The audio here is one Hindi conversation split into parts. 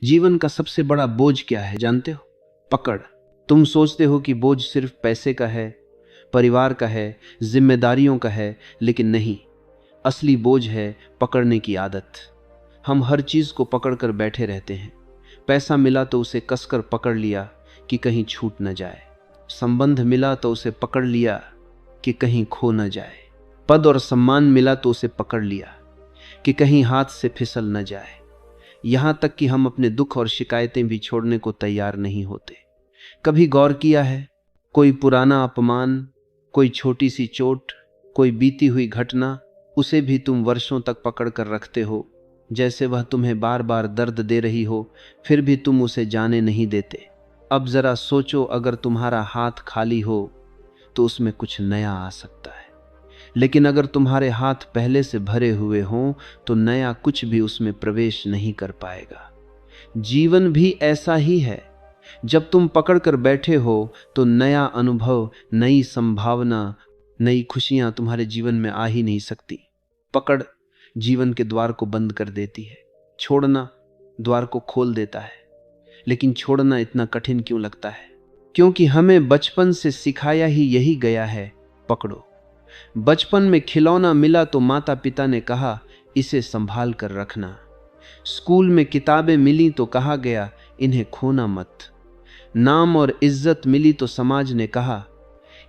जीवन का सबसे बड़ा बोझ क्या है जानते हो? पकड़। तुम सोचते हो कि बोझ सिर्फ पैसे का है, परिवार का है, जिम्मेदारियों का है, लेकिन नहीं। असली बोझ है पकड़ने की आदत। हम हर चीज को पकड़कर बैठे रहते हैं। पैसा मिला तो उसे कसकर पकड़ लिया कि कहीं छूट न जाए। संबंध मिला तो उसे पकड़ लिया कि कहीं खो न जाए। पद और सम्मान मिला तो उसे पकड़ लिया कि कहीं हाथ से फिसल न जाए। यहां तक कि हम अपने दुख और शिकायतें भी छोड़ने को तैयार नहीं होते। कभी गौर किया है, कोई पुराना अपमान, कोई छोटी सी चोट, कोई बीती हुई घटना, उसे भी तुम वर्षों तक पकड़ कर रखते हो, जैसे वह तुम्हें बार बार दर्द दे रही हो, फिर भी तुम उसे जाने नहीं देते। अब जरा सोचो, अगर तुम्हारा हाथ खाली हो तो उसमें कुछ नया आ सकता है, लेकिन अगर तुम्हारे हाथ पहले से भरे हुए हों तो नया कुछ भी उसमें प्रवेश नहीं कर पाएगा। जीवन भी ऐसा ही है। जब तुम पकड़ कर बैठे हो तो नया अनुभव, नई संभावना, नई खुशियां तुम्हारे जीवन में आ ही नहीं सकती। पकड़ जीवन के द्वार को बंद कर देती है, छोड़ना द्वार को खोल देता है। लेकिन छोड़ना इतना कठिन क्यों लगता है? क्योंकि हमें बचपन से सिखाया ही यही गया है, पकड़ो। बचपन में खिलौना मिला तो माता पिता ने कहा, इसे संभाल कर रखना। स्कूल में किताबें मिली तो कहा गया, इन्हें खोना मत। नाम और इज्जत मिली तो समाज ने कहा,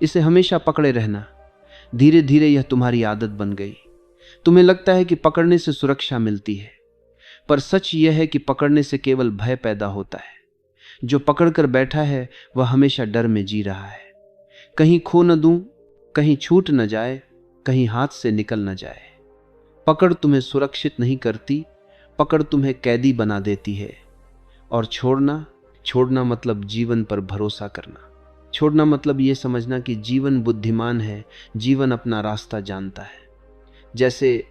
इसे हमेशा पकड़े रहना। धीरे धीरे यह तुम्हारी आदत बन गई। तुम्हें लगता है कि पकड़ने से सुरक्षा मिलती है, पर सच यह है कि पकड़ने से केवल भय पैदा होता है। जो पकड़ कर बैठा है वह हमेशा डर में जी रहा है। कहीं खो न दूं, कहीं छूट न जाए, कहीं हाथ से निकल न जाए। पकड़ तुम्हें सुरक्षित नहीं करती, पकड़ तुम्हें कैदी बना देती है। और छोड़ना मतलब जीवन पर भरोसा करना। छोड़ना मतलब यह समझना कि जीवन बुद्धिमान है, जीवन अपना रास्ता जानता है। जैसे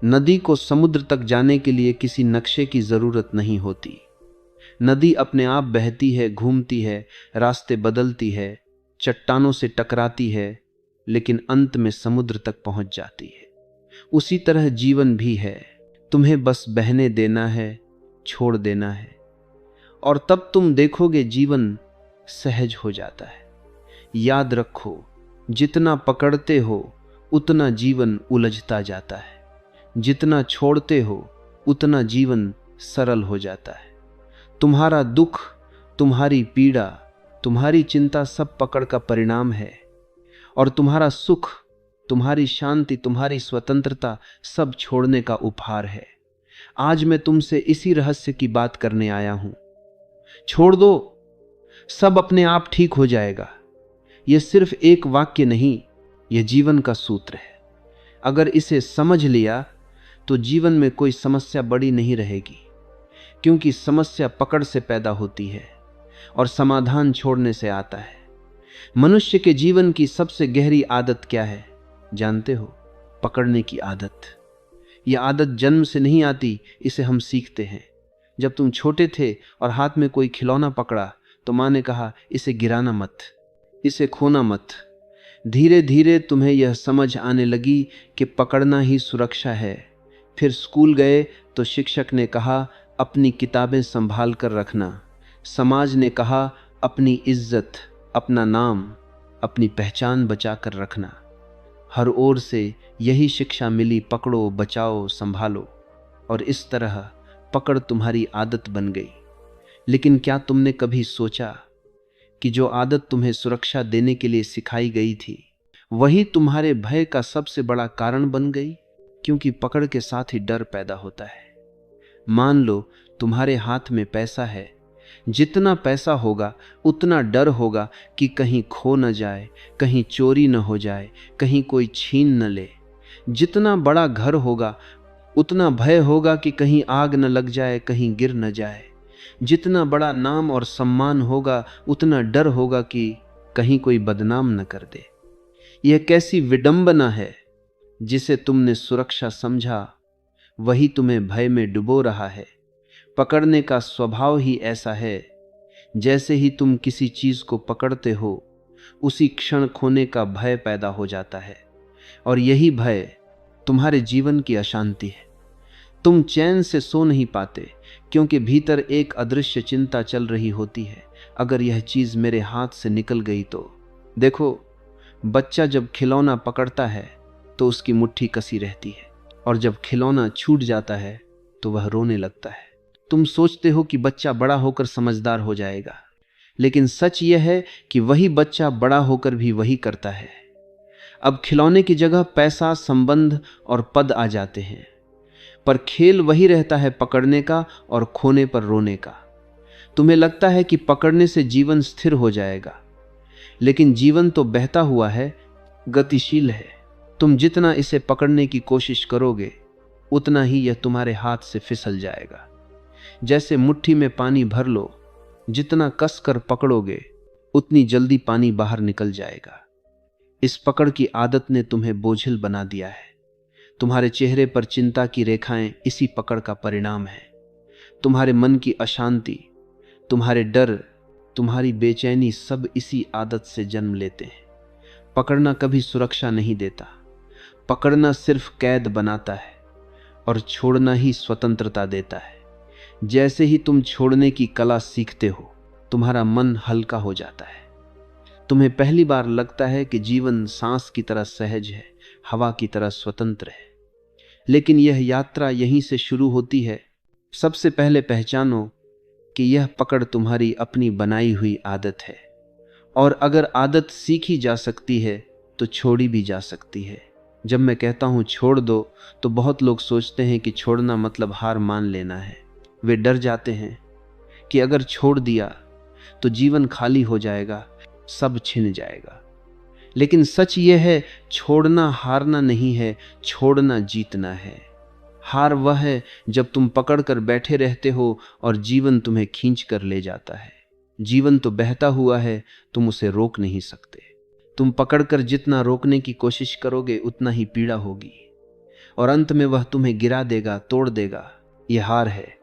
नदी को समुद्र तक जाने के लिए किसी नक्शे की जरूरत नहीं होती। नदी अपने आप बहती है, घूमती है, रास्ते बदलती है, चट्टानों से टकराती है, लेकिन अंत में समुद्र तक पहुंच जाती है। उसी तरह जीवन भी है, तुम्हें बस बहने देना है, छोड़ देना है, और तब तुम देखोगे जीवन सहज हो जाता है। याद रखो, जितना पकड़ते हो उतना जीवन उलझता जाता है, जितना छोड़ते हो उतना जीवन सरल हो जाता है। तुम्हारा दुख, तुम्हारी पीड़ा, तुम्हारी चिंता सब पकड़ का परिणाम है, और तुम्हारा सुख, तुम्हारी शांति, तुम्हारी स्वतंत्रता सब छोड़ने का उपहार है। आज मैं तुमसे इसी रहस्य की बात करने आया हूं। छोड़ दो, सब अपने आप ठीक हो जाएगा। यह सिर्फ एक वाक्य नहीं, यह जीवन का सूत्र है। अगर इसे समझ लिया तो जीवन में कोई समस्या बड़ी नहीं रहेगी, क्योंकि समस्या पकड़ से पैदा होती है और समाधान छोड़ने से आता है। मनुष्य के जीवन की सबसे गहरी आदत क्या है जानते हो? पकड़ने की आदत। यह आदत जन्म से नहीं आती, इसे हम सीखते हैं। जब तुम छोटे थे और हाथ में कोई खिलौना पकड़ा तो माँ ने कहा, इसे गिराना मत, इसे खोना मत। धीरे धीरे तुम्हें यह समझ आने लगी कि पकड़ना ही सुरक्षा है। फिर स्कूल गए तो शिक्षक ने कहा, अपनी किताबें संभाल कर रखना। समाज ने कहा, अपनी इज्जत, अपना नाम, अपनी पहचान बचा कर रखना। हर ओर से यही शिक्षा मिली, पकड़ो, बचाओ, संभालो। और इस तरह पकड़ तुम्हारी आदत बन गई। लेकिन क्या तुमने कभी सोचा कि जो आदत तुम्हें सुरक्षा देने के लिए सिखाई गई थी, वही तुम्हारे भय का सबसे बड़ा कारण बन गई? क्योंकि पकड़ के साथ ही डर पैदा होता है। मान लो तुम्हारे हाथ में पैसा है, जितना पैसा होगा उतना डर होगा कि कहीं खो न जाए, कहीं चोरी न हो जाए, कहीं कोई छीन न ले। जितना बड़ा घर होगा उतना भय होगा कि कहीं आग न लग जाए, कहीं गिर न जाए। जितना बड़ा नाम और सम्मान होगा उतना डर होगा कि कहीं कोई बदनाम न कर दे। यह कैसी विडंबना है! जिसे तुमने सुरक्षा समझा वही तुम्हें भय में डुबो रहा है। पकड़ने का स्वभाव ही ऐसा है, जैसे ही तुम किसी चीज को पकड़ते हो उसी क्षण खोने का भय पैदा हो जाता है, और यही भय तुम्हारे जीवन की अशांति है। तुम चैन से सो नहीं पाते क्योंकि भीतर एक अदृश्य चिंता चल रही होती है, अगर यह चीज मेरे हाथ से निकल गई तो। देखो, बच्चा जब खिलौना पकड़ता है तो उसकी मुट्ठी कसी रहती है, और जब खिलौना छूट जाता है तो वह रोने लगता है। तुम सोचते हो कि बच्चा बड़ा होकर समझदार हो जाएगा, लेकिन सच यह है कि वही बच्चा बड़ा होकर भी वही करता है। अब खिलौने की जगह पैसा, संबंध और पद आ जाते हैं, पर खेल वही रहता है, पकड़ने का और खोने पर रोने का। तुम्हें लगता है कि पकड़ने से जीवन स्थिर हो जाएगा, लेकिन जीवन तो बहता हुआ है, गतिशील है। तुम जितना इसे पकड़ने की कोशिश करोगे उतना ही यह तुम्हारे हाथ से फिसल जाएगा। जैसे मुट्ठी में पानी भर लो, जितना कस कर पकड़ोगे उतनी जल्दी पानी बाहर निकल जाएगा। इस पकड़ की आदत ने तुम्हें बोझिल बना दिया है। तुम्हारे चेहरे पर चिंता की रेखाएं इसी पकड़ का परिणाम है। तुम्हारे मन की अशांति, तुम्हारे डर, तुम्हारी बेचैनी सब इसी आदत से जन्म लेते हैं। पकड़ना कभी सुरक्षा नहीं देता, पकड़ना सिर्फ कैद बनाता है, और छोड़ना ही स्वतंत्रता देता है। जैसे ही तुम छोड़ने की कला सीखते हो, तुम्हारा मन हल्का हो जाता है। तुम्हें पहली बार लगता है कि जीवन सांस की तरह सहज है, हवा की तरह स्वतंत्र है। लेकिन यह यात्रा यहीं से शुरू होती है। सबसे पहले पहचानो कि यह पकड़ तुम्हारी अपनी बनाई हुई आदत है, और अगर आदत सीखी जा सकती है तो छोड़ी भी जा सकती है। जब मैं कहता हूँ छोड़ दो, तो बहुत लोग सोचते हैं कि छोड़ना मतलब हार मान लेना है। वे डर जाते हैं कि अगर छोड़ दिया तो जीवन खाली हो जाएगा, सब छिन जाएगा। लेकिन सच यह है, छोड़ना हारना नहीं है, छोड़ना जीतना है। हार वह है जब तुम पकड़ कर बैठे रहते हो और जीवन तुम्हें खींच कर ले जाता है। जीवन तो बहता हुआ है, तुम उसे रोक नहीं सकते। तुम पकड़कर जितना रोकने की कोशिश करोगे उतना ही पीड़ा होगी, और अंत में वह तुम्हें गिरा देगा, तोड़ देगा। यह हार है।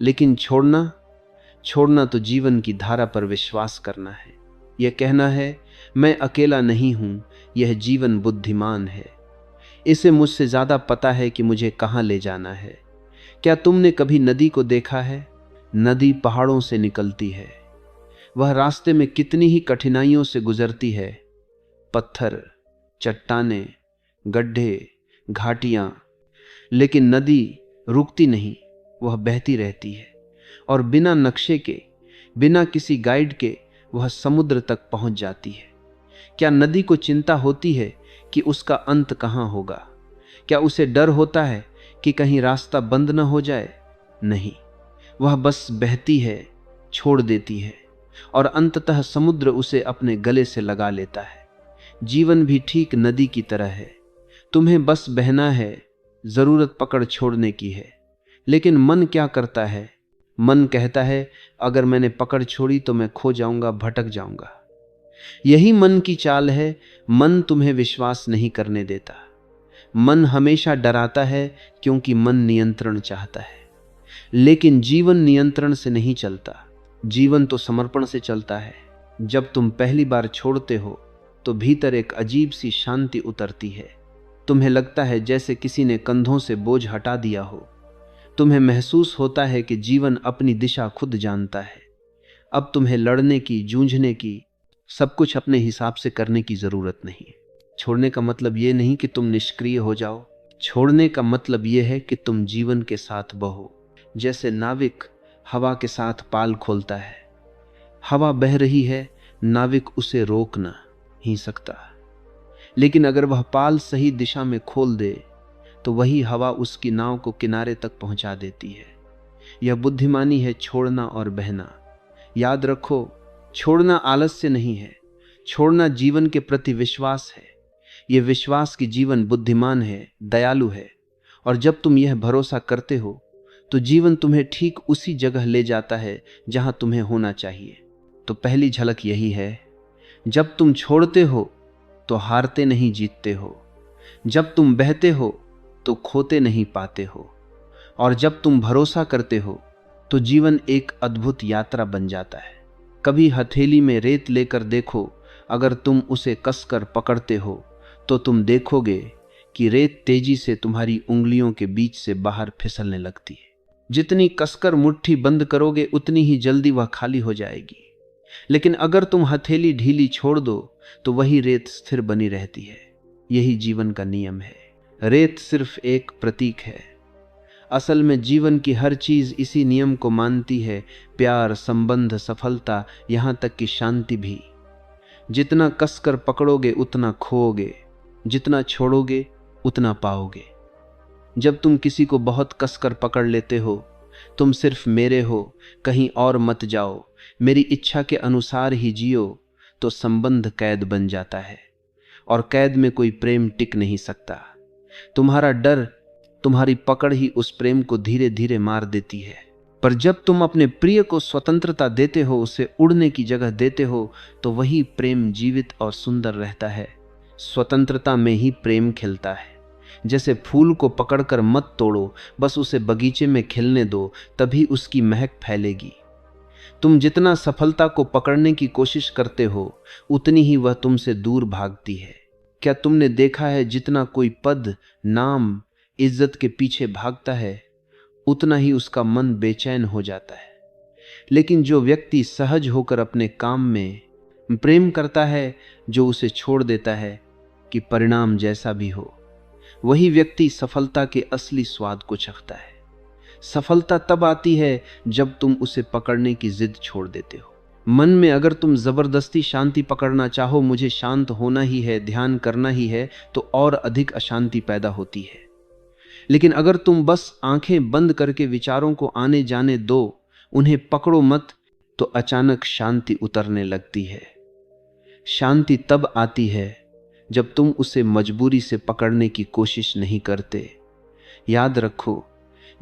लेकिन छोड़ना तो जीवन की धारा पर विश्वास करना है। यह कहना है, मैं अकेला नहीं हूं, यह जीवन बुद्धिमान है, इसे मुझसे ज्यादा पता है कि मुझे कहां ले जाना है। क्या तुमने कभी नदी को देखा है? नदी पहाड़ों से निकलती है, वह रास्ते में कितनी ही कठिनाइयों से गुजरती है। पत्थर, चट्टानें, गड्ढे, घाटियां, लेकिन नदी रुकती नहीं, वह बहती रहती है, और बिना नक्शे के, बिना किसी गाइड के वह समुद्र तक पहुंच जाती है। क्या नदी को चिंता होती है कि उसका अंत कहां होगा? क्या उसे डर होता है कि कहीं रास्ता बंद न हो जाए? नहीं, वह बस बहती है, छोड़ देती है, और अंततः समुद्र उसे अपने गले से लगा लेता है। जीवन भी ठीक नदी की तरह है, तुम्हें बस बहना है, जरूरत पकड़ छोड़ने की है। लेकिन मन क्या करता है? मन कहता है, अगर मैंने पकड़ छोड़ी तो मैं खो जाऊंगा, भटक जाऊंगा। यही मन की चाल है। मन तुम्हें विश्वास नहीं करने देता। मन हमेशा डराता है क्योंकि मन नियंत्रण चाहता है। लेकिन जीवन नियंत्रण से नहीं चलता, जीवन तो समर्पण से चलता है। जब तुम पहली बार छोड़ते हो तो भीतर एक अजीब सी शांति उतरती है। तुम्हें लगता है जैसे किसी ने कंधों से बोझ हटा दिया हो। तुम्हें महसूस होता है कि जीवन अपनी दिशा खुद जानता है। अब तुम्हें लड़ने की, जूझने की, सब कुछ अपने हिसाब से करने की जरूरत नहीं। छोड़ने का मतलब यह नहीं कि तुम निष्क्रिय हो जाओ। छोड़ने का मतलब यह है कि तुम जीवन के साथ बहो। जैसे नाविक हवा के साथ पाल खोलता है। हवा बह रही है, नाविक उसे रोक ना ही सकता, लेकिन अगर वह पाल सही दिशा में खोल दे तो वही हवा उसकी नाव को किनारे तक पहुंचा देती है। यह बुद्धिमानी है, छोड़ना और बहना। याद रखो, छोड़ना आलस्य नहीं है, छोड़ना जीवन के प्रति विश्वास है। यह विश्वास कि जीवन बुद्धिमान है, दयालु है, और जब तुम यह भरोसा करते हो तो जीवन तुम्हें ठीक उसी जगह ले जाता है जहां तुम्हें होना चाहिए। तो पहली झलक यही है, जब तुम छोड़ते हो तो हारते नहीं, जीतते हो। जब तुम बहते हो तो खोते नहीं, पाते हो। और जब तुम भरोसा करते हो तो जीवन एक अद्भुत यात्रा बन जाता है। कभी हथेली में रेत लेकर देखो, अगर तुम उसे कसकर पकड़ते हो तो तुम देखोगे कि रेत तेजी से तुम्हारी उंगलियों के बीच से बाहर फिसलने लगती है। जितनी कसकर मुट्ठी बंद करोगे उतनी ही जल्दी वह खाली हो जाएगी, लेकिन अगर तुम हथेली ढीली छोड़ दो तो वही रेत स्थिर बनी रहती है। यही जीवन का नियम है। रेत सिर्फ एक प्रतीक है। असल में जीवन की हर चीज इसी नियम को मानती है। प्यार, संबंध, सफलता, यहां तक कि शांति भी। जितना कसकर पकड़ोगे उतना खोओगे, जितना छोड़ोगे उतना पाओगे। जब तुम किसी को बहुत कसकर पकड़ लेते हो, तुम सिर्फ मेरे हो, कहीं और मत जाओ, मेरी इच्छा के अनुसार ही जियो, तो संबंध कैद बन जाता है और कैद में कोई प्रेम टिक नहीं सकता। तुम्हारा डर, तुम्हारी पकड़ ही उस प्रेम को धीरे धीरे मार देती है। पर जब तुम अपने प्रिय को स्वतंत्रता देते हो, उसे उड़ने की जगह देते हो, तो वही प्रेम जीवित और सुंदर रहता है। स्वतंत्रता में ही प्रेम खिलता है। जैसे फूल को पकड़कर मत तोड़ो, बस उसे बगीचे में खिलने दो, तभी उसकी महक फैलेगी। तुम जितना सफलता को पकड़ने की कोशिश करते हो, उतनी ही वह तुमसे दूर भागती है। क्या तुमने देखा है, जितना कोई पद, नाम, इज्जत के पीछे भागता है, उतना ही उसका मन बेचैन हो जाता है। लेकिन जो व्यक्ति सहज होकर अपने काम में प्रेम करता है, जो उसे छोड़ देता है कि परिणाम जैसा भी हो, वही व्यक्ति सफलता के असली स्वाद को चखता है। सफलता तब आती है जब तुम उसे पकड़ने की जिद छोड़ देते हो। मन में अगर तुम जबरदस्ती शांति पकड़ना चाहो, मुझे शांत होना ही है, ध्यान करना ही है, तो और अधिक अशांति पैदा होती है। लेकिन अगर तुम बस आंखें बंद करके विचारों को आने जाने दो, उन्हें पकड़ो मत, तो अचानक शांति उतरने लगती है। शांति तब आती है जब तुम उसे मजबूरी से पकड़ने की कोशिश नहीं करते। याद रखो,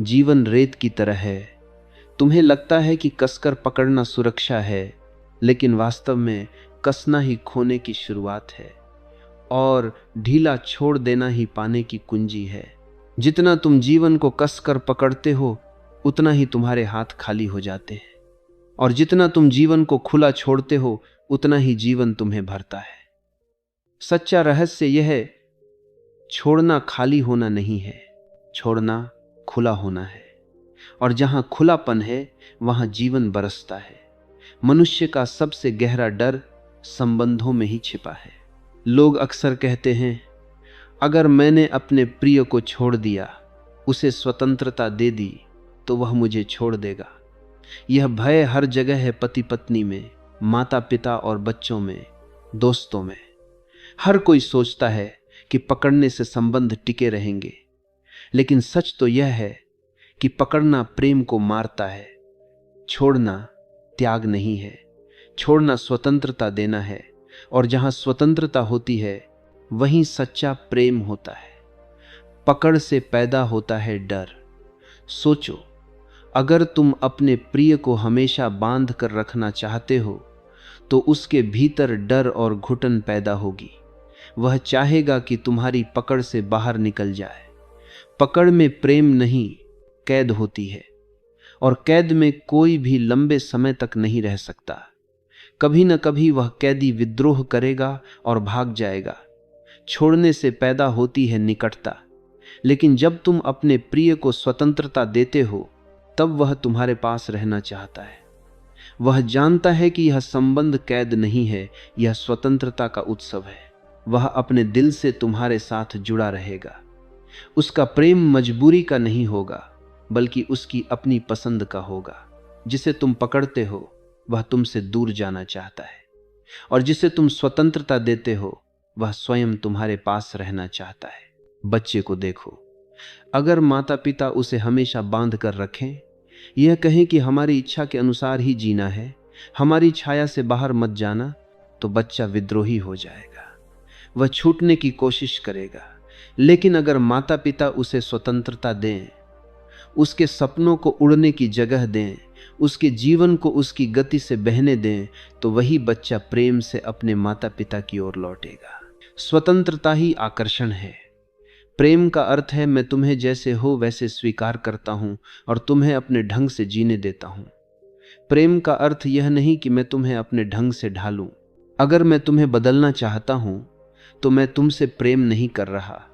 जीवन रेत की तरह है। तुम्हें लगता है कि कसकर पकड़ना सुरक्षा है, लेकिन वास्तव में कसना ही खोने की शुरुआत है और ढीला छोड़ देना ही पाने की कुंजी है। जितना तुम जीवन को कसकर पकड़ते हो, उतना ही तुम्हारे हाथ खाली हो जाते हैं, और जितना तुम जीवन को खुला छोड़ते हो, उतना ही जीवन तुम्हें भरता है। सच्चा रहस्य यह है, छोड़ना खाली होना नहीं है, छोड़ना खुला होना है। और जहां खुलापन है, वहां जीवन बरसता है। मनुष्य का सबसे गहरा डर संबंधों में ही छिपा है। लोग अक्सर कहते हैं, अगर मैंने अपने प्रिय को छोड़ दिया, उसे स्वतंत्रता दे दी, तो वह मुझे छोड़ देगा। यह भय हर जगह है, पति पत्नी में, माता पिता और बच्चों में, दोस्तों में। हर कोई सोचता है कि पकड़ने से संबंध टिके रहेंगे, लेकिन सच तो यह है कि पकड़ना प्रेम को मारता है। छोड़ना त्याग नहीं है, छोड़ना स्वतंत्रता देना है। और जहां स्वतंत्रता होती है, वहीं सच्चा प्रेम होता है। पकड़ से पैदा होता है डर। सोचो, अगर तुम अपने प्रिय को हमेशा बांध कर रखना चाहते हो, तो उसके भीतर डर और घुटन पैदा होगी। वह चाहेगा कि तुम्हारी पकड़ से बाहर निकल जाए। पकड़ में प्रेम नहीं, कैद होती है, और कैद में कोई भी लंबे समय तक नहीं रह सकता। कभी न कभी वह कैदी विद्रोह करेगा और भाग जाएगा। छोड़ने से पैदा होती है निकटता, लेकिन जब तुम अपने प्रिय को स्वतंत्रता देते हो, तब वह तुम्हारे पास रहना चाहता है। वह जानता है कि यह संबंध कैद नहीं है, यह स्वतंत्रता का उत्सव है। वह अपने दिल से तुम्हारे साथ जुड़ा रहेगा। उसका प्रेम मजबूरी का नहीं होगा, बल्कि उसकी अपनी पसंद का होगा। जिसे तुम पकड़ते हो, वह तुमसे दूर जाना चाहता है, और जिसे तुम स्वतंत्रता देते हो, वह स्वयं तुम्हारे पास रहना चाहता है। बच्चे को देखो, अगर माता पिता उसे हमेशा बांध कर रखें, यह कहें कि हमारी इच्छा के अनुसार ही जीना है, हमारी छाया से बाहर मत जाना, तो बच्चा विद्रोही हो जाएगा। वह छूटने की कोशिश करेगा। लेकिन अगर माता पिता उसे स्वतंत्रता दें, उसके सपनों को उड़ने की जगह दें, उसके जीवन को उसकी गति से बहने दें, तो वही बच्चा प्रेम से अपने माता पिता की ओर लौटेगा। स्वतंत्रता ही आकर्षण है। प्रेम का अर्थ है, मैं तुम्हें जैसे हो वैसे स्वीकार करता हूं और तुम्हें अपने ढंग से जीने देता हूं। प्रेम का अर्थ यह नहीं कि मैं तुम्हें अपने ढंग से ढालूं। अगर मैं तुम्हें बदलना चाहता हूं, तो मैं तुमसे प्रेम नहीं कर रहा,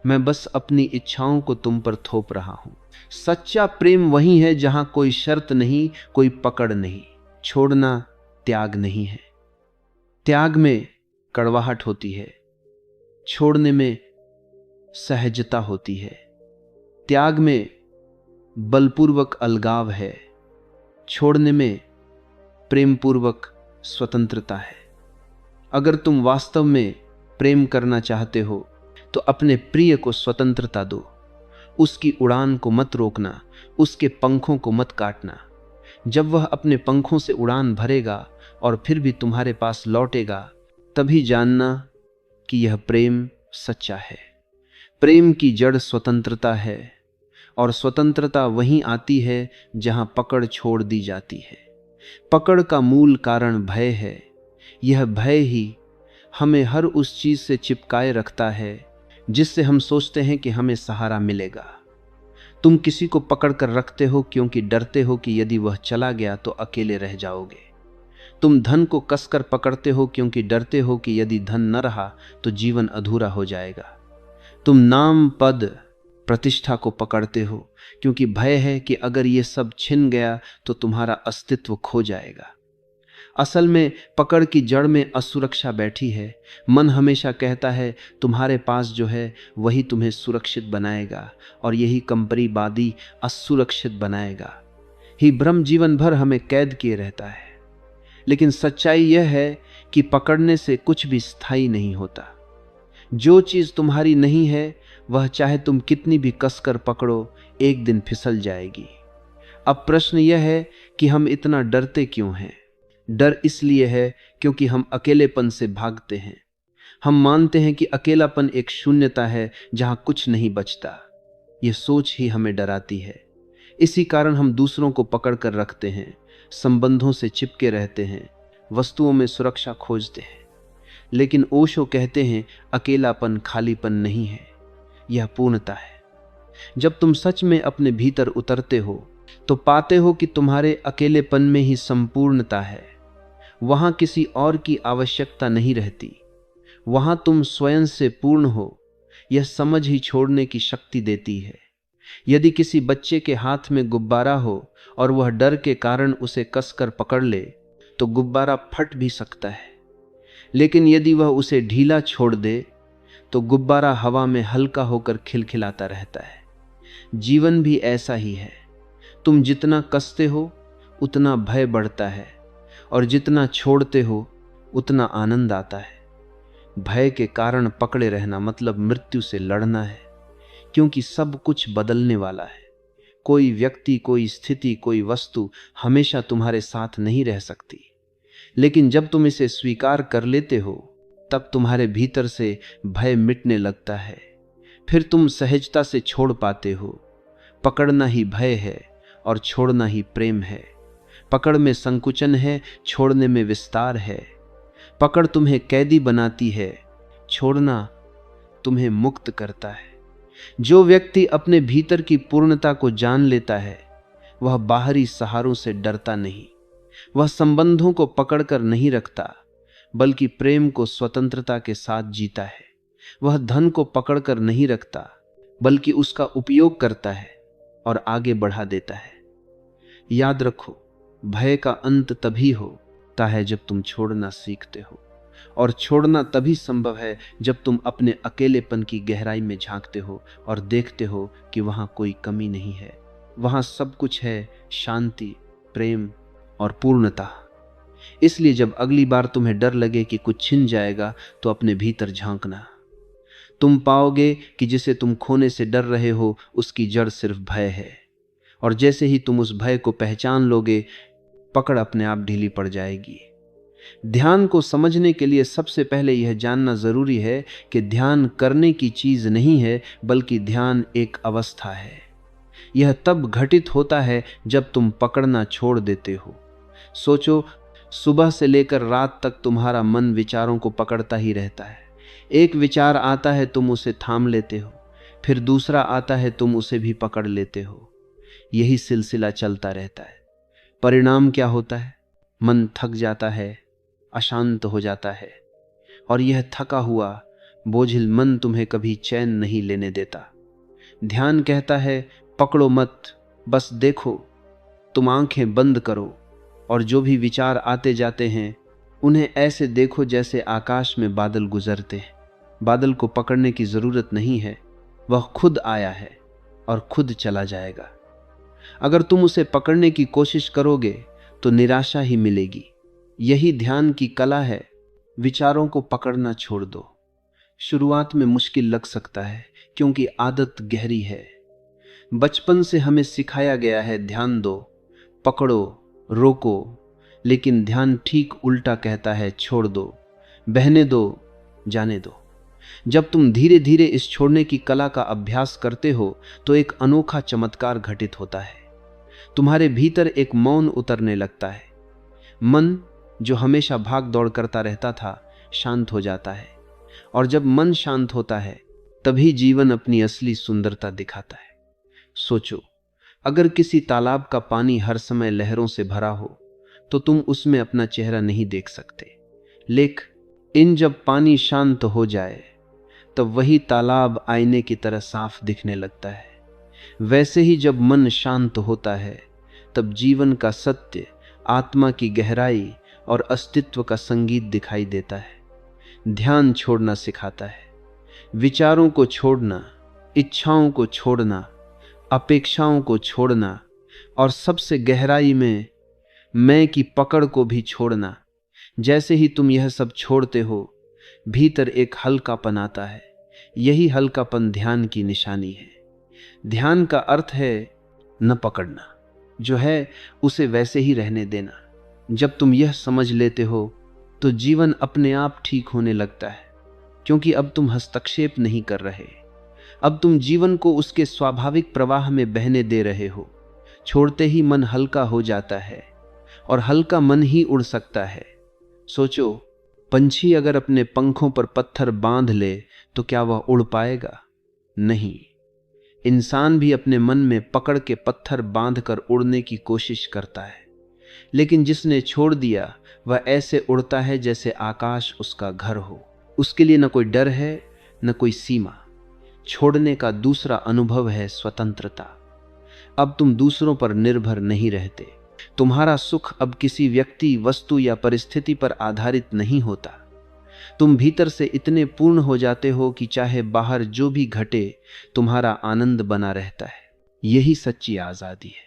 मैं बस अपनी इच्छाओं को तुम पर थोप रहा हूं। सच्चा प्रेम वही है जहां कोई शर्त नहीं, कोई पकड़ नहीं। छोड़ना त्याग नहीं है। त्याग में कड़वाहट होती है, छोड़ने में सहजता होती है। त्याग में बलपूर्वक अलगाव है, छोड़ने में प्रेमपूर्वक स्वतंत्रता है। अगर तुम वास्तव में प्रेम करना चाहते हो तो अपने प्रिय को स्वतंत्रता दो। उसकी उड़ान को मत रोकना, उसके पंखों को मत काटना। जब वह अपने पंखों से उड़ान भरेगा और फिर भी तुम्हारे पास लौटेगा, तभी जानना कि यह प्रेम सच्चा है। प्रेम की जड़ स्वतंत्रता है और स्वतंत्रता वहीं आती है जहां पकड़ छोड़ दी जाती है। पकड़ का मूल कारण भय है। यह भय ही हमें हर उस चीज से चिपकाए रखता है जिससे हम सोचते हैं कि हमें सहारा मिलेगा। तुम किसी को पकड़ कर रखते हो क्योंकि डरते हो कि यदि वह चला गया तो अकेले रह जाओगे। तुम धन को कसकर पकड़ते हो क्योंकि डरते हो कि यदि धन न रहा तो जीवन अधूरा हो जाएगा। तुम नाम, पद, प्रतिष्ठा को पकड़ते हो क्योंकि भय है कि अगर ये सब छिन गया तो तुम्हारा अस्तित्व खो जाएगा। असल में पकड़ की जड़ में असुरक्षा बैठी है। मन हमेशा कहता है तुम्हारे पास जो है वही तुम्हें सुरक्षित बनाएगा, और यही कंपरीबादी असुरक्षित बनाएगा। ही भ्रम जीवन भर हमें कैद किए रहता है। लेकिन सच्चाई यह है कि पकड़ने से कुछ भी स्थायी नहीं होता। जो चीज तुम्हारी नहीं है वह चाहे तुम कितनी भी कसकर पकड़ो, एक दिन फिसल जाएगी। अब प्रश्न यह है कि हम इतना डरते क्यों हैं? डर इसलिए है क्योंकि हम अकेलेपन से भागते हैं। हम मानते हैं कि अकेलापन एक शून्यता है जहां कुछ नहीं बचता। यह सोच ही हमें डराती है। इसी कारण हम दूसरों को पकड़ कर रखते हैं, संबंधों से चिपके रहते हैं, वस्तुओं में सुरक्षा खोजते हैं। लेकिन ओशो कहते हैं अकेलापन खालीपन नहीं है, यह पूर्णता है। जब तुम सच में अपने भीतर उतरते हो तो पाते हो कि तुम्हारे अकेलेपन में ही संपूर्णता है। वहां किसी और की आवश्यकता नहीं रहती। वहां तुम स्वयं से पूर्ण हो। यह समझ ही छोड़ने की शक्ति देती है। यदि किसी बच्चे के हाथ में गुब्बारा हो और वह डर के कारण उसे कसकर पकड़ ले तो गुब्बारा फट भी सकता है। लेकिन यदि वह उसे ढीला छोड़ दे तो गुब्बारा हवा में हल्का होकर खिलखिलाता रहता है। जीवन भी ऐसा ही है। तुम जितना कसते हो उतना भय बढ़ता है, और जितना छोड़ते हो उतना आनंद आता है। भय के कारण पकड़े रहना मतलब मृत्यु से लड़ना है, क्योंकि सब कुछ बदलने वाला है। कोई व्यक्ति, कोई स्थिति, कोई वस्तु हमेशा तुम्हारे साथ नहीं रह सकती। लेकिन जब तुम इसे स्वीकार कर लेते हो तब तुम्हारे भीतर से भय मिटने लगता है। फिर तुम सहजता से छोड़ पाते हो। पकड़ना ही भय है और छोड़ना ही प्रेम है। पकड़ में संकुचन है, छोड़ने में विस्तार है। पकड़ तुम्हें कैदी बनाती है, छोड़ना तुम्हें मुक्त करता है। जो व्यक्ति अपने भीतर की पूर्णता को जान लेता है वह बाहरी सहारों से डरता नहीं। वह संबंधों को पकड़कर नहीं रखता बल्कि प्रेम को स्वतंत्रता के साथ जीता है। वह धन को पकड़कर नहीं रखता बल्कि उसका उपयोग करता है और आगे बढ़ा देता है। याद रखो, भय का अंत तभी होता है जब तुम छोड़ना सीखते हो, और छोड़ना तभी संभव है जब तुम अपने अकेलेपन की गहराई में झांकते हो और देखते हो कि वहां कोई कमी नहीं है। वहां सब कुछ है, शांति, प्रेम और पूर्णता। इसलिए जब अगली बार तुम्हें डर लगे कि कुछ छिन जाएगा तो अपने भीतर झांकना। तुम पाओगे कि जिसे तुम खोने से डर रहे हो उसकी जड़ सिर्फ भय है, और जैसे ही तुम उस भय को पहचान लोगे पकड़ अपने आप ढीली पड़ जाएगी। ध्यान को समझने के लिए सबसे पहले यह जानना जरूरी है कि ध्यान करने की चीज नहीं है बल्कि ध्यान एक अवस्था है। यह तब घटित होता है जब तुम पकड़ना छोड़ देते हो। सोचो, सुबह से लेकर रात तक तुम्हारा मन विचारों को पकड़ता ही रहता है। एक विचार आता है, तुम उसे थाम लेते हो, फिर दूसरा आता है, तुम उसे भी पकड़ लेते हो। यही सिलसिला चलता रहता है। परिणाम क्या होता है? मन थक जाता है, अशांत हो जाता है, और यह थका हुआ बोझिल मन तुम्हें कभी चैन नहीं लेने देता। ध्यान कहता है पकड़ो मत, बस देखो। तुम आंखें बंद करो और जो भी विचार आते जाते हैं उन्हें ऐसे देखो जैसे आकाश में बादल गुजरते हैं। बादल को पकड़ने की जरूरत नहीं है, वह खुद आया है और खुद चला जाएगा। अगर तुम उसे पकड़ने की कोशिश करोगे तो निराशा ही मिलेगी। यही ध्यान की कला है। विचारों को पकड़ना छोड़ दो। शुरुआत में मुश्किल लग सकता है क्योंकि आदत गहरी है। बचपन से हमें सिखाया गया है ध्यान दो, पकड़ो, रोको, लेकिन ध्यान ठीक उल्टा कहता है छोड़ दो, बहने दो, जाने दो। जब तुम धीरे धीरे इस छोड़ने की कला का अभ्यास करते हो तो एक अनोखा चमत्कार घटित होता है। तुम्हारे भीतर एक मौन उतरने लगता है। मन जो हमेशा भाग दौड़ करता रहता था शांत हो जाता है, और जब मन शांत होता है तभी जीवन अपनी असली सुंदरता दिखाता है। सोचो, अगर किसी तालाब का पानी हर समय लहरों से भरा हो तो तुम उसमें अपना चेहरा नहीं देख सकते। लेकिन जब पानी शांत हो जाए तब वही तालाब आईने की तरह साफ दिखने लगता है। वैसे ही जब मन शांत होता है तब जीवन का सत्य, आत्मा की गहराई और अस्तित्व का संगीत दिखाई देता है। ध्यान छोड़ना सिखाता है, विचारों को छोड़ना, इच्छाओं को छोड़ना, अपेक्षाओं को छोड़ना, और सबसे गहराई में मैं की पकड़ को भी छोड़ना। जैसे ही तुम यह सब छोड़ते हो भीतर एक हल्कापन आता है। यही हल्कापन ध्यान की निशानी है। ध्यान का अर्थ है न पकड़ना, जो है उसे वैसे ही रहने देना। जब तुम यह समझ लेते हो तो जीवन अपने आप ठीक होने लगता है, क्योंकि अब तुम हस्तक्षेप नहीं कर रहे। अब तुम जीवन को उसके स्वाभाविक प्रवाह में बहने दे रहे हो। छोड़ते ही मन हल्का हो जाता है, और हल्का मन ही उड़ सकता है। सोचो, पंछी अगर अपने पंखों पर पत्थर बांध ले तो क्या वह उड़ पाएगा? नहीं। इंसान भी अपने मन में पकड़ के पत्थर बांधकर उड़ने की कोशिश करता है, लेकिन जिसने छोड़ दिया वह ऐसे उड़ता है जैसे आकाश उसका घर हो। उसके लिए न कोई डर है, न कोई सीमा। छोड़ने का दूसरा अनुभव है स्वतंत्रता। अब तुम दूसरों पर निर्भर नहीं रहते। तुम्हारा सुख अब किसी व्यक्ति, वस्तु या परिस्थिति पर आधारित नहीं होता। तुम भीतर से इतने पूर्ण हो जाते हो कि चाहे बाहर जो भी घटे तुम्हारा आनंद बना रहता है। यही सच्ची आजादी है।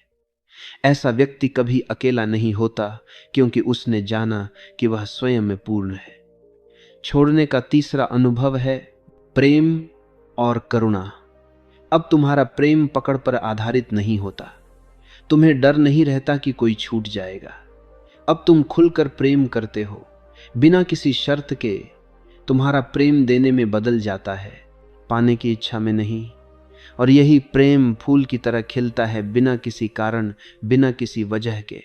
ऐसा व्यक्ति कभी अकेला नहीं होता, क्योंकि उसने जाना कि वह स्वयं में पूर्ण है। छोड़ने का तीसरा अनुभव है प्रेम और करुणा। अब तुम्हारा प्रेम पकड़ पर आधारित नहीं होता। तुम्हें डर नहीं रहता कि कोई छूट जाएगा। अब तुम खुलकर प्रेम करते हो, बिना किसी शर्त के। तुम्हारा प्रेम देने में बदल जाता है, पाने की इच्छा में नहीं। और यही प्रेम फूल की तरह खिलता है, बिना किसी कारण, बिना किसी वजह के।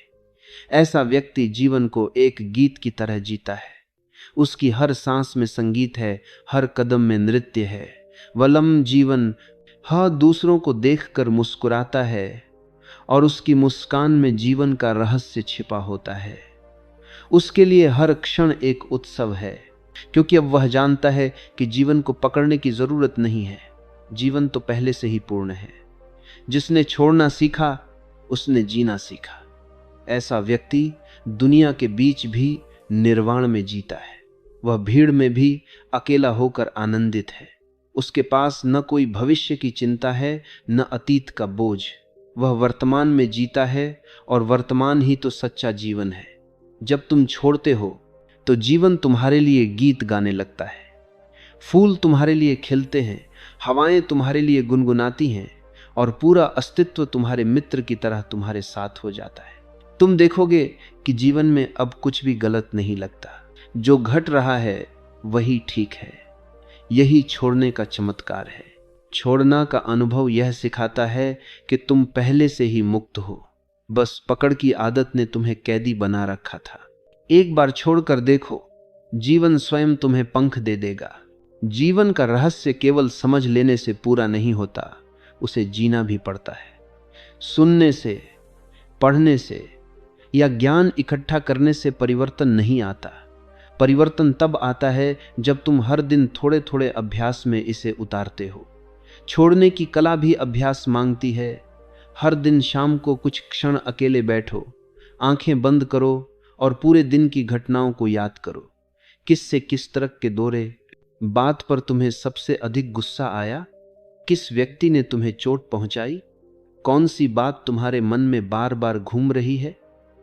ऐसा व्यक्ति जीवन को एक गीत की तरह जीता है। उसकी हर सांस में संगीत है, हर कदम में नृत्य है। वलम जीवन दूसरों को देखकर मुस्कुराता है, और उसकी मुस्कान में जीवन का रहस्य छिपा होता है। उसके लिए हर क्षण एक उत्सव है, क्योंकि अब वह जानता है कि जीवन को पकड़ने की जरूरत नहीं है। जीवन तो पहले से ही पूर्ण है। जिसने छोड़ना सीखा उसने जीना सीखा। ऐसा व्यक्ति दुनिया के बीच भी निर्वाण में जीता है। वह भीड़ में भी अकेला होकर आनंदित है। उसके पास न कोई भविष्य की चिंता है, न अतीत का बोझ। वह वर्तमान में जीता है, और वर्तमान ही तो सच्चा जीवन है। जब तुम छोड़ते हो तो जीवन तुम्हारे लिए गीत गाने लगता है। फूल तुम्हारे लिए खिलते हैं, हवाएं तुम्हारे लिए गुनगुनाती हैं, और पूरा अस्तित्व तुम्हारे मित्र की तरह तुम्हारे साथ हो जाता है। तुम देखोगे कि जीवन में अब कुछ भी गलत नहीं लगता। जो घट रहा है वही ठीक है। यही छोड़ने का चमत्कार है। छोड़ना का अनुभव यह सिखाता है कि तुम पहले से ही मुक्त हो, बस पकड़ की आदत ने तुम्हें कैदी बना रखा था। एक बार छोड़कर देखो, जीवन स्वयं तुम्हें पंख दे देगा। जीवन का रहस्य केवल समझ लेने से पूरा नहीं होता, उसे जीना भी पड़ता है। सुनने से, पढ़ने से या ज्ञान इकट्ठा करने से परिवर्तन नहीं आता। परिवर्तन तब आता है जब तुम हर दिन थोड़े थोड़े अभ्यास में इसे उतारते हो। छोड़ने की कला भी अभ्यास मांगती है। हर दिन शाम को कुछ क्षण अकेले बैठो, आंखें बंद करो और पूरे दिन की घटनाओं को याद करो। किस से किस तरह के दौरे, बात पर तुम्हें सबसे अधिक गुस्सा आया, किस व्यक्ति ने तुम्हें चोट पहुंचाई, कौन सी बात तुम्हारे मन में बार बार घूम रही है।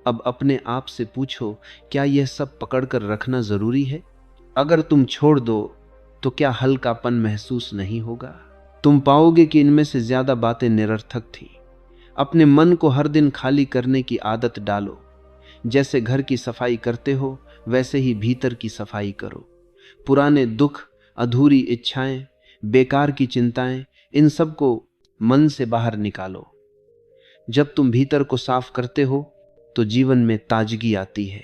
अब अपने आप से पूछो, क्या यह सब पकड़कर रखना जरूरी है? अगर तुम छोड़ दो तो क्या हल्कापन महसूस नहीं होगा? तुम पाओगे कि इनमें से ज्यादा बातें निरर्थक थी। अपने मन को हर दिन खाली करने की आदत डालो। जैसे घर की सफाई करते हो वैसे ही भीतर की सफाई करो। पुराने दुख, अधूरी इच्छाएं, बेकार की चिंताएं, इन सब को मन से बाहर निकालो। जब तुम भीतर को साफ करते हो तो जीवन में ताजगी आती है।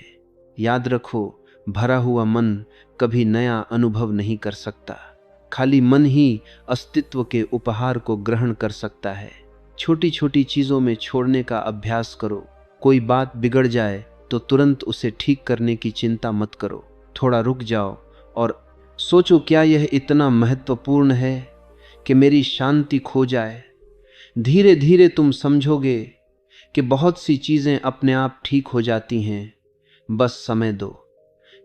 याद रखो, भरा हुआ मन कभी नया अनुभव नहीं कर सकता। खाली मन ही अस्तित्व के उपहार को ग्रहण कर सकता है। छोटी छोटी चीजों में छोड़ने का अभ्यास करो। कोई बात बिगड़ जाए तो तुरंत उसे ठीक करने की चिंता मत करो। थोड़ा रुक जाओ और सोचो, क्या यह इतना महत्वपूर्ण है कि मेरी शांति खो जाए? धीरे धीरे तुम समझोगे कि बहुत सी चीजें अपने आप ठीक हो जाती हैं, बस समय दो।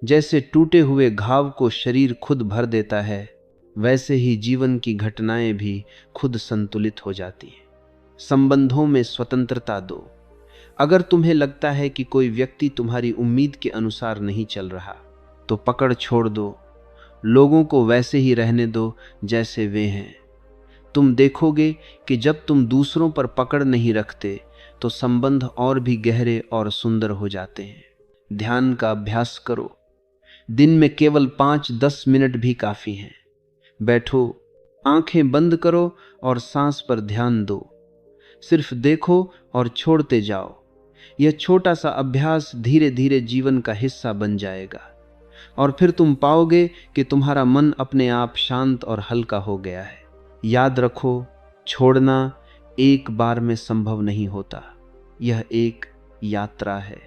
जैसे टूटे हुए घाव को शरीर खुद भर देता है, वैसे ही जीवन की घटनाएं भी खुद संतुलित हो जाती हैं। संबंधों में स्वतंत्रता दो। अगर तुम्हें लगता है कि कोई व्यक्ति तुम्हारी उम्मीद के अनुसार नहीं चल रहा, तो पकड़ छोड़ दो। लोगों को वैसे ही रहने दो जैसे वे हैं। तुम देखोगे कि जब तुम दूसरों पर पकड़ नहीं रखते तो संबंध और भी गहरे और सुंदर हो जाते हैं। ध्यान का अभ्यास करो। दिन में केवल 5-10 मिनट भी काफी हैं। बैठो, आंखें बंद करो और सांस पर ध्यान दो। सिर्फ देखो और छोड़ते जाओ। यह छोटा सा अभ्यास धीरे धीरे जीवन का हिस्सा बन जाएगा और फिर तुम पाओगे कि तुम्हारा मन अपने आप शांत और हल्का हो गया है। याद रखो, छोड़ना एक बार में संभव नहीं होता। यह एक यात्रा है।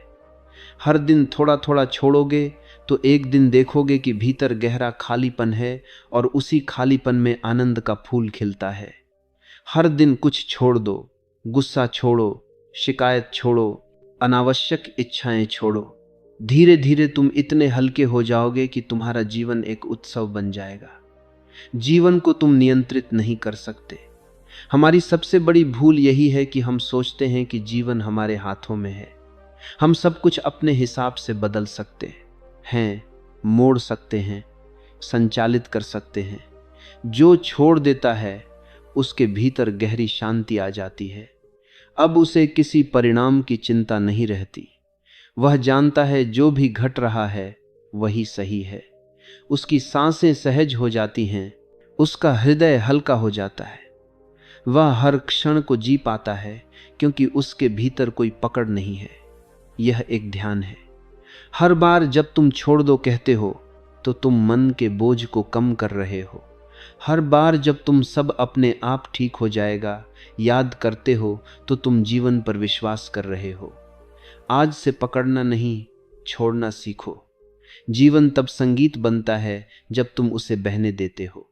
हर दिन थोड़ा थोड़ा छोड़ोगे तो एक दिन देखोगे कि भीतर गहरा खालीपन है और उसी खालीपन में आनंद का फूल खिलता है। हर दिन कुछ छोड़ दो। गुस्सा छोड़ो, शिकायत छोड़ो, अनावश्यक इच्छाएं छोड़ो। धीरे धीरे तुम इतने हल्के हो जाओगे कि तुम्हारा जीवन एक उत्सव बन जाएगा। जीवन को तुम नियंत्रित नहीं कर सकते। हमारी सबसे बड़ी भूल यही है कि हम सोचते हैं कि जीवन हमारे हाथों में है। हम सब कुछ अपने हिसाब से बदल सकते हैं, मोड़ सकते हैं, संचालित कर सकते हैं। जो छोड़ देता है उसके भीतर गहरी शांति आ जाती है। अब उसे किसी परिणाम की चिंता नहीं रहती। वह जानता है जो भी घट रहा है वही सही है। उसकी सांसें सहज हो जाती हैं, उसका हृदय हल्का हो जाता है। वह हर क्षण को जी पाता है क्योंकि उसके भीतर कोई पकड़ नहीं है। यह एक ध्यान है। हर बार जब तुम छोड़ दो कहते हो तो तुम मन के बोझ को कम कर रहे हो। हर बार जब तुम सब अपने आप ठीक हो जाएगा याद करते हो तो तुम जीवन पर विश्वास कर रहे हो। आज से पकड़ना नहीं, छोड़ना सीखो। जीवन तब संगीत बनता है जब तुम उसे बहने देते हो।